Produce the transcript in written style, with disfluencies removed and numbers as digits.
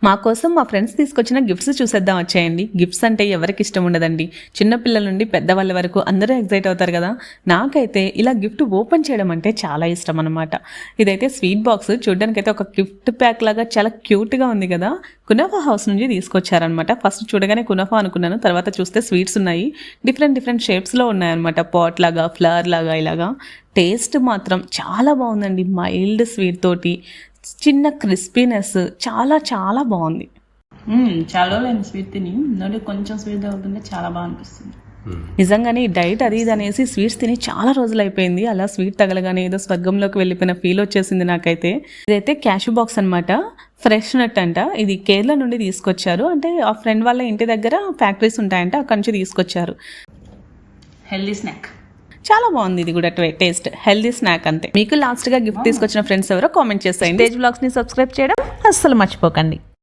మా కోసం మా ఫ్రెండ్స్ తీసుకొచ్చిన గిఫ్ట్స్ చూసేద్దాం వచ్చేయండి. గిఫ్ట్స్ అంటే ఎవరికి ఇష్టం ఉండదండి. చిన్నపిల్లల నుండి పెద్దవాళ్ళ వరకు అందరూ ఎగ్జైట్ అవుతారు కదా. నాకైతే ఇలా గిఫ్ట్ ఓపెన్ చేయడం అంటే చాలా ఇష్టం అనమాట. ఇదైతే స్వీట్ బాక్స్, చూడడానికైతే ఒక గిఫ్ట్ ప్యాక్ లాగా చాలా క్యూట్గా ఉంది కదా. కునాఫా హౌస్ నుంచి తీసుకొచ్చారనమాట. ఫస్ట్ చూడగానే కునాఫా అనుకున్నాను, తర్వాత చూస్తే స్వీట్స్ ఉన్నాయి. డిఫరెంట్ షేప్స్లో ఉన్నాయన్నమాట. పాట్ లాగా, ఫ్లవర్ లాగా, ఇలాగా. టేస్ట్ మాత్రం చాలా బాగుందండి. మైల్డ్ స్వీట్ తోటి చిన్న క్రిస్పీనెస్ చాలా చాలా బాగుంది. చాలా లేని స్వీట్ తిని నోటి కొంచెం స్వీట్ అవుతుంటే చాలా బాగా అనిపిస్తుంది. నిజంగానే ఈ డైట్ అది ఇది అనేసి స్వీట్స్ తిని చాలా రోజులు అయిపోయింది. అలా స్వీట్ తగలగానే ఏదో స్వర్గంలోకి వెళ్ళిపోయిన ఫీల్ వచ్చేసింది నాకైతే. ఇదైతే క్యాషు బాక్స్ అనమాట. ఫ్రెష్ నట్ అంట. ఇది కేరళ నుండి తీసుకొచ్చారు. అంటే ఆ ఫ్రెండ్ వాళ్ళ ఇంటి దగ్గర ఫ్యాక్టరీస్ ఉంటాయంట, అక్కడి నుంచి తీసుకొచ్చారు. హెల్దీ స్నాక్ చాలా బాగుంది. ఇది కూడా టేస్ట్ హెల్దీ స్నాక్ అంతే. మీకు లాస్ట్ గా గిఫ్ట్ తీసుకొచ్చిన ఫ్రెండ్స్ ఎవరో కామెంట్ చేస్తాయి. తేజ్ వ్లాగ్స్ ని సబ్స్క్రైబ్ చేయడం అస్సలు మర్చిపోకండి.